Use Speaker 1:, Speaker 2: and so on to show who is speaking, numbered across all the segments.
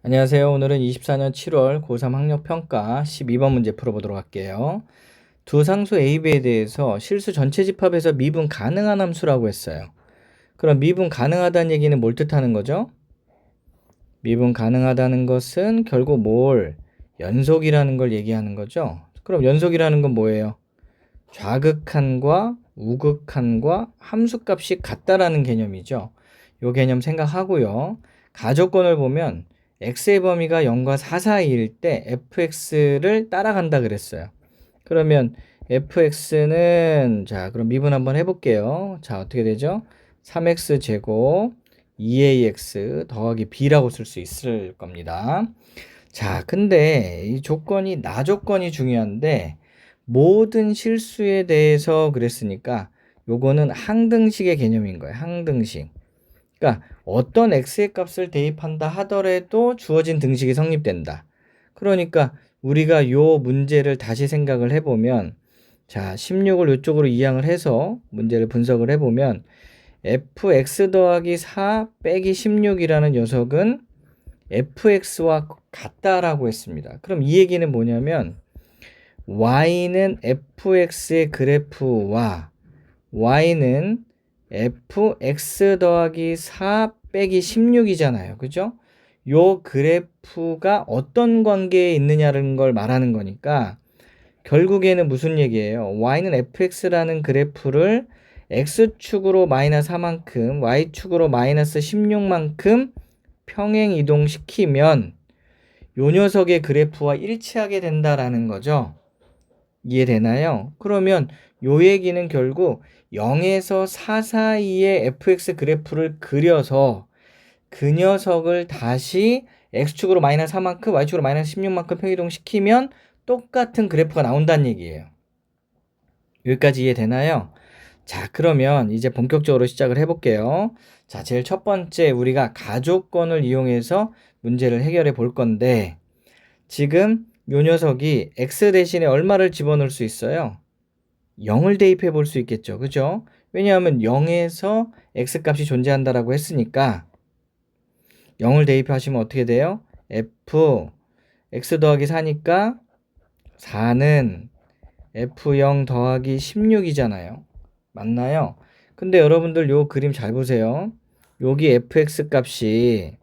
Speaker 1: 안녕하세요. 오늘은 24년 7월 고3 학력평가 12번 문제 풀어보도록 할게요. 두 상수 A, B에 대해서 실수 전체 집합에서 미분 가능한 함수라고 했어요. 그럼 미분 가능하다는 얘기는 뭘 뜻하는 거죠? 미분 가능하다는 것은 결국 연속이라는 걸 얘기하는 거죠. 그럼 연속이라는 건 뭐예요? 좌극한과 우극한과 함수값이 같다라는 개념이죠. 요 개념 생각하고요. 가조건을 보면 x의 범위가 0과 4 사이일 때 fx를 따라간다 그랬어요. 그러면 fx는 그럼 미분 한번 해볼게요. 어떻게 되죠? 3x 제곱 2ax 더하기 b라고 쓸 수 있을 겁니다. 근데 이 조건이 나 조건이 중요한데 모든 실수에 대해서 그랬으니까 요거는 항등식의 개념인 거예요. 항등식. 그러니까 어떤 x의 값을 대입한다 하더라도 주어진 등식이 성립된다. 그러니까 우리가 요 문제를 다시 생각을 해보면 16을 이쪽으로 이항을 해서 문제를 분석을 해보면 fx 더하기 4 빼기 16이라는 녀석은 fx와 같다라고 했습니다. 그럼 이 얘기는 뭐냐면 y는 fx의 그래프와 y는 fx 더하기 4 빼기 16이잖아요. 그죠? 요 그래프가 어떤 관계에 있느냐는 걸 말하는 거니까 결국에는 무슨 얘기예요? y는 fx라는 그래프를 x축으로 마이너스 4만큼 y축으로 마이너스 16만큼 평행 이동시키면 요 녀석의 그래프와 일치하게 된다라는 거죠. 이해되나요? 그러면 요 얘기는 결국 0에서 4 사이의 fx 그래프를 그려서 그 녀석을 다시 x축으로 마이너스 4만큼 y축으로 마이너스 16만큼 평이동시키면 똑같은 그래프가 나온다는 얘기예요. 여기까지 이해되나요? 그러면 이제 본격적으로 시작을 해볼게요. 제일 첫 번째 우리가 가조건을 이용해서 문제를 해결해 볼 건데 지금 요 녀석이 x 대신에 얼마를 집어넣을 수 있어요? 0을 대입해 볼 수 있겠죠. 그죠? 왜냐하면 0에서 x 값이 존재한다라고 했으니까 0을 대입하시면 어떻게 돼요? f x 더하기 4니까 4는 f0 더하기 16이잖아요. 맞나요? 근데 여러분들 요 그림 잘 보세요. 여기 fx 값이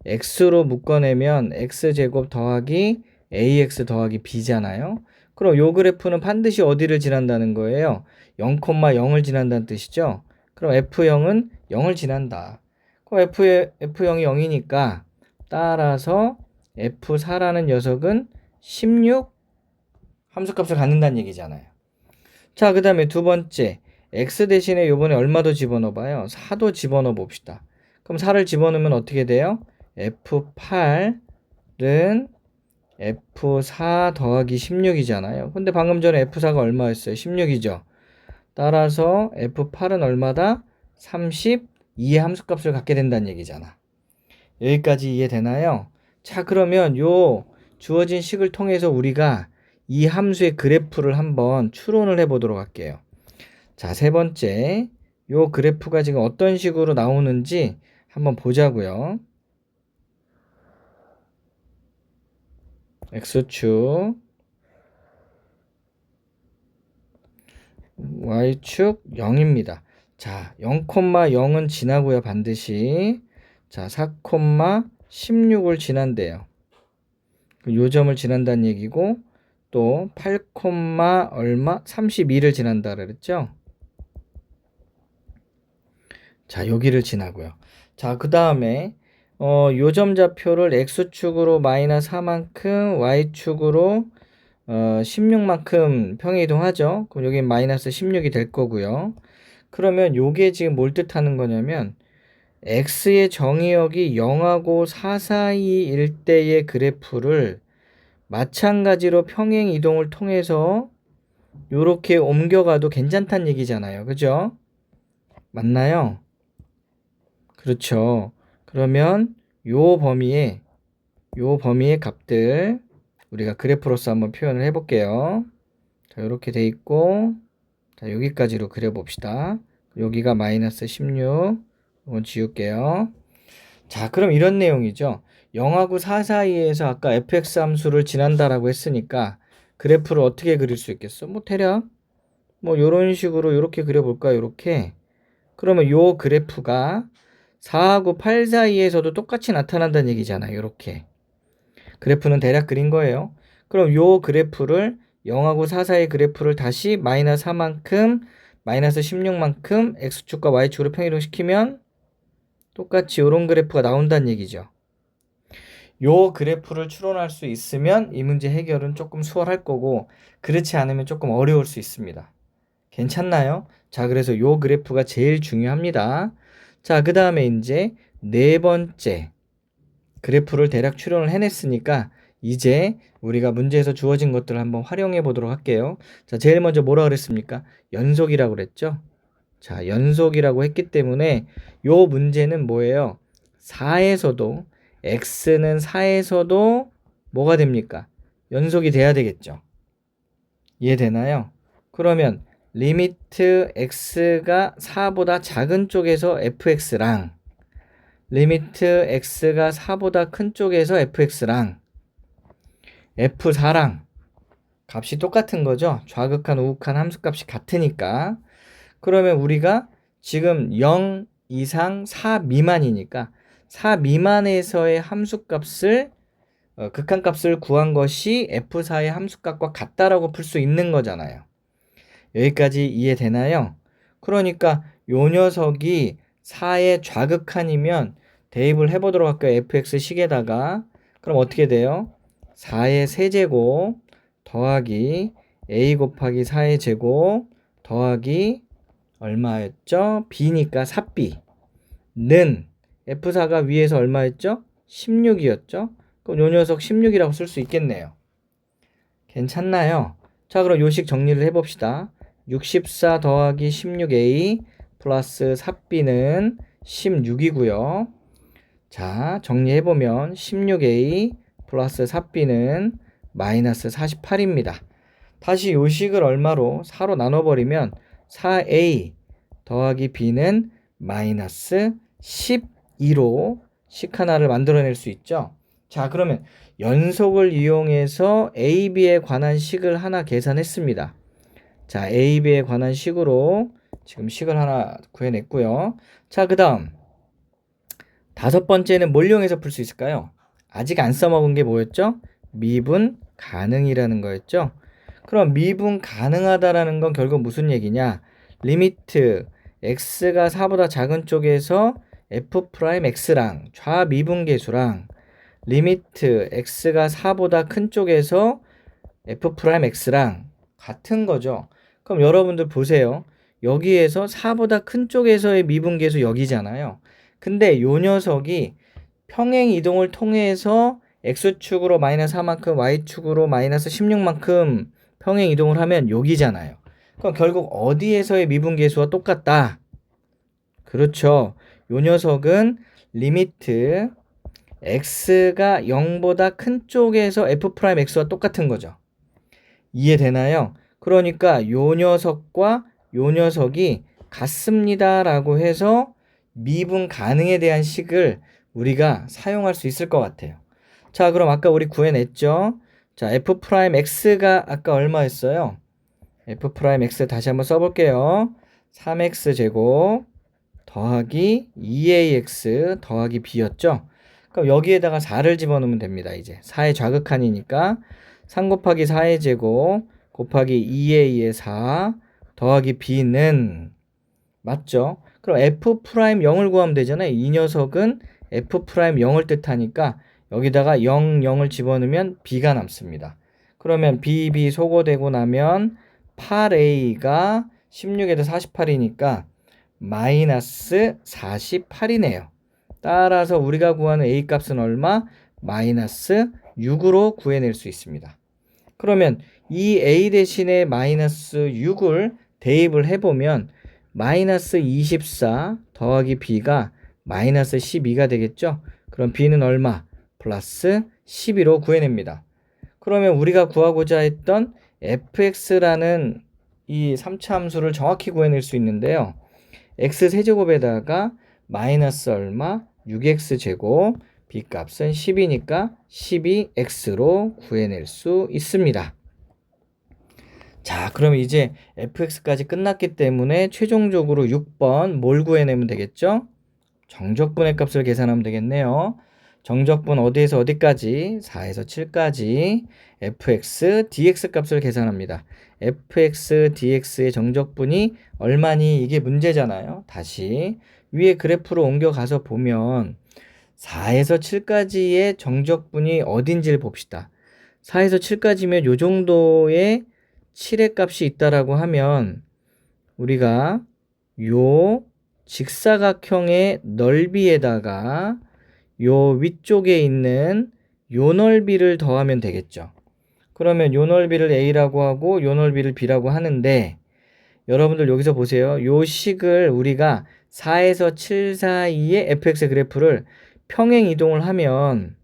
Speaker 1: x로 묶어내면 x제곱 더하기 ax 더하기 b잖아요. 그럼 요 그래프는 반드시 어디를 지난다는 거예요? 0,0을 지난다는 뜻이죠. 그럼 f0은 0을 지난다. 그럼 f0이 0이니까 따라서 f4라는 녀석은 16 함수값을 갖는다는 얘기잖아요. 그 다음에 두 번째 x 대신에 요번에 얼마 더 집어넣어봐요? 4도 집어넣어 봅시다. 그럼 4를 집어넣으면 어떻게 돼요? F8은 F4 더하기 16이잖아요. 근데 방금 전에 F4가 얼마였어요? 16이죠. 따라서 F8은 얼마다? 32의 함수값을 갖게 된다는 얘기잖아. 여기까지 이해되나요? 그러면 요 주어진 식을 통해서 우리가 이 함수의 그래프를 한번 추론을 해보도록 할게요. 세 번째, 요 그래프가 지금 어떤 식으로 나오는지 한번 보자고요. x축, y축 0입니다. 0,0은 지나고요, 반드시. 4,16을 지난대요. 요 점을 지난다는 얘기고, 또 8, 얼마? 32를 지난다 그랬죠? 여기를 지나고요. 그 다음에 요점 좌표를 x축으로 마이너스 4만큼 y축으로 16만큼 평행 이동하죠. 그럼 여기 마이너스 16이 될 거고요. 그러면 요게 지금 뭘 뜻하는 거냐면 x의 정의역이 0하고 4 사이일 때의 그래프를 마찬가지로 평행 이동을 통해서 요렇게 옮겨가도 괜찮다는 얘기잖아요. 그죠? 맞나요? 그렇죠. 그러면 요 범위의 값들 우리가 그래프로서 한번 표현을 해볼게요. 이렇게 돼 있고, 여기까지로 그려봅시다. 여기가 마이너스 16, 이건 지울게요. 그럼 이런 내용이죠. 0하고 4 사이에서 아까 fx 함수를 지난다라고 했으니까 그래프를 어떻게 그릴 수 있겠어? 뭐 대략 뭐 요런 식으로 요렇게 그려볼까? 요렇게. 그러면 요 그래프가 4하고 8 사이에서도 똑같이 나타난다는 얘기잖아요. 요렇게. 그래프는 대략 그린 거예요. 그럼 요 그래프를 0하고 4 사이 그래프를 다시 마이너스 4만큼 마이너스 16만큼 x축과 y축으로 평이동시키면 똑같이 요런 그래프가 나온다는 얘기죠. 요 그래프를 추론할 수 있으면 이 문제 해결은 조금 수월할 거고 그렇지 않으면 조금 어려울 수 있습니다. 괜찮나요? 자, 그래서 요 그래프가 제일 중요합니다. 자, 그 다음에 이제 네 번째 그래프를 대략 추론을 해냈으니까 이제 우리가 문제에서 주어진 것들을 한번 활용해 보도록 할게요. 자, 제일 먼저 뭐라 그랬습니까? 연속이라고 그랬죠? 자, 연속이라고 했기 때문에 요 문제는 뭐예요? 4에서도 x는 4에서도 뭐가 됩니까? 연속이 돼야 되겠죠. 이해되나요? 그러면 리미트 x가 4보다 작은 쪽에서 fx랑 리미트 x가 4보다 큰 쪽에서 fx랑 f4랑 값이 똑같은 거죠. 좌극한 우극한 함수값이 같으니까. 그러면 우리가 지금 0 이상 4 미만이니까 4 미만에서의 함수값을 극한값을 구한 것이 f4의 함수값과 같다라고 풀 수 있는 거잖아요. 여기까지 이해되나요? 그러니까 요 녀석이 4의 좌극한이면 대입을 해보도록 할게요. fx 식에다가. 그럼 어떻게 돼요? 4의 세제곱 더하기 a 곱하기 4의 제곱 더하기 얼마였죠? b니까 4b는 f4가 위에서 얼마였죠? 16이었죠? 그럼 요 녀석 16이라고 쓸 수 있겠네요. 괜찮나요? 자, 그럼 요식 정리를 해봅시다. 64 더하기 16a 플러스 4b는 16이고요. 자, 정리해보면 16a 플러스 4b는 마이너스 48입니다. 다시 요식을 얼마로? 4로 나눠버리면 4a 더하기 b는 마이너스 12로 식 하나를 만들어낼 수 있죠. 자, 그러면 연속을 이용해서 a, b에 관한 식을 하나 계산했습니다. 자, a, b에 관한 식으로 지금 식을 하나 구해냈고요. 자, 그 다음 다섯 번째는 뭘 이용해서 풀 수 있을까요? 아직 안 써먹은 게 뭐였죠? 미분 가능이라는 거였죠. 그럼 미분 가능하다라는 건 결국 무슨 얘기냐? 리미트 x가 4보다 작은 쪽에서 f'x랑 좌미분계수랑 리미트 x가 4보다 큰 쪽에서 f'x랑 같은 거죠. 그럼 여러분들 보세요. 여기에서 4보다 큰 쪽에서의 미분계수 여기잖아요. 근데 요 녀석이 평행 이동을 통해서 x축으로 마이너스 4만큼 y축으로 마이너스 16만큼 평행 이동을 하면 여기잖아요. 그럼 결국 어디에서의 미분계수와 똑같다? 그렇죠. 요 녀석은 리미트 x가 0보다 큰 쪽에서 f'x와 똑같은 거죠. 이해되나요? 그러니까 요 녀석과 요 녀석이 같습니다 라고 해서 미분 가능에 대한 식을 우리가 사용할 수 있을 것 같아요. 자, 그럼 아까 우리 구해냈죠? 자, f'x가 아까 얼마였어요? f'x 다시 한번 써볼게요. 3x제곱 더하기 2ax 더하기 b였죠? 그럼 여기에다가 4를 집어넣으면 됩니다. 이제 4의 좌극한이니까 3 곱하기 4의 제곱 곱하기 2a의 4 더하기 b는 맞죠? 그럼 f'0을 구하면 되잖아요. 이 녀석은 f'0을 뜻하니까 여기다가 0, 0을 집어넣으면 b가 남습니다. 그러면 b 소거되고 나면 8a가 16에다 48이니까 마이너스 48이네요. 따라서 우리가 구하는 a 값은 얼마? 마이너스 6으로 구해낼 수 있습니다. 그러면 이 a 대신에 마이너스 6을 대입을 해보면 마이너스 24 더하기 b가 마이너스 12가 되겠죠? 그럼 b는 얼마? 플러스 12로 구해냅니다. 그러면 우리가 구하고자 했던 fx라는 이 3차 함수를 정확히 구해낼 수 있는데요. x 세제곱에다가 마이너스 얼마? 6x제곱 B값은 10이니까 12x로 구해낼 수 있습니다. 자, 그럼 이제 fx까지 끝났기 때문에 최종적으로 6번 뭘 구해내면 되겠죠? 정적분의 값을 계산하면 되겠네요. 정적분 어디에서 어디까지? 4에서 7까지 fx, dx 값을 계산합니다. fx, dx의 정적분이 얼마니? 이게 문제잖아요. 다시 위에 그래프로 옮겨가서 보면 4에서 7까지의 정적분이 어딘지를 봅시다. 4에서 7까지면 요 정도의 7의 값이 있다라고 하면 우리가 요 직사각형의 넓이에다가 요 위쪽에 있는 요 넓이를 더하면 되겠죠. 그러면 요 넓이를 A라고 하고 요 넓이를 B라고 하는데 여러분들 여기서 보세요. 요 식을 우리가 4에서 7 사이의 fx 그래프를 평행 이동을 하면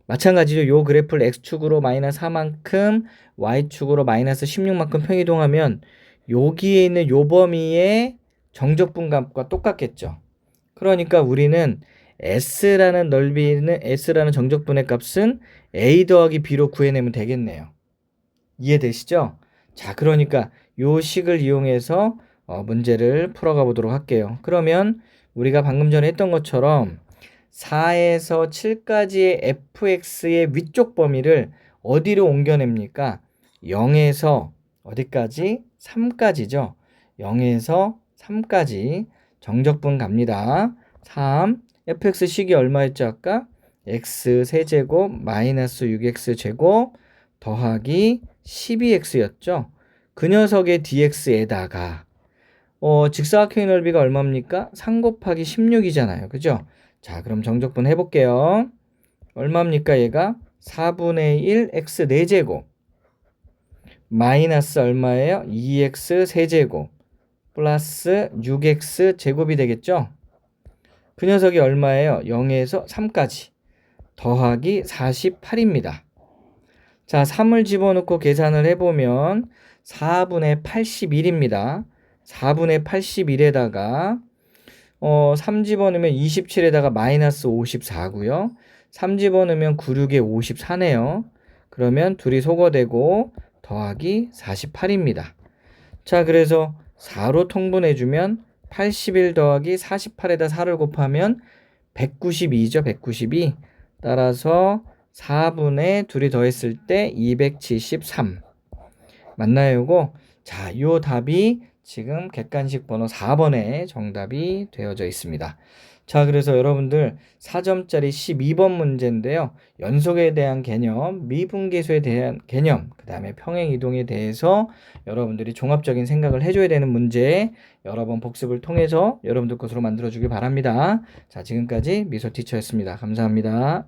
Speaker 1: 마찬가지로 요 그래프를 x축으로 마이너스 4만큼 y축으로 마이너스 16만큼 평이동하면 여기에 있는 요 범위의 정적분 값과 똑같겠죠. 그러니까 우리는 S라는 넓이는 S라는 정적분의 값은 A 더하기 B로 구해내면 되겠네요. 이해되시죠? 자, 그러니까 요 식을 이용해서 문제를 풀어가 보도록 할게요. 그러면 우리가 방금 전에 했던 것처럼 4에서 7까지의 fx의 위쪽 범위를 어디로 옮겨냅니까? 0에서 어디까지? 3까지죠. 0에서 3까지 정적분 갑니다. 3, fx 식이 얼마였죠 아까? x 세제곱 마이너스 6x 제곱 더하기 12x였죠. 그 녀석의 dx에다가 직사각형의 넓이가 얼마입니까? 3 곱하기 16이잖아요. 그죠? 자, 그럼 정적분 해볼게요. 얼마입니까? 얘가 4분의 1 x 4제곱 마이너스 얼마예요? 2x 세제곱 플러스 6x 제곱이 되겠죠? 그 녀석이 얼마예요? 0에서 3까지 더하기 48입니다. 자, 3을 집어넣고 계산을 해보면 4분의 81입니다. 4분의 81에다가 3 집어넣으면 27에다가 마이너스 54고요. 3 집어넣으면 9, 6에 54네요. 그러면 둘이 소거되고 더하기 48입니다. 자, 그래서 4로 통분해주면 81 더하기 48에다 4를 곱하면 192죠. 192. 따라서 4분의 둘이 더했을 때 273. 맞나요, 이거? 자, 요 답이 지금 객관식 번호 4번에 정답이 되어져 있습니다. 자, 그래서 여러분들 4점짜리 12번 문제인데요. 연속에 대한 개념, 미분계수에 대한 개념, 그 다음에 평행이동에 대해서 여러분들이 종합적인 생각을 해줘야 되는 문제 여러 번 복습을 통해서 여러분들 것으로 만들어주길 바랍니다. 자, 지금까지 미소티처였습니다. 감사합니다.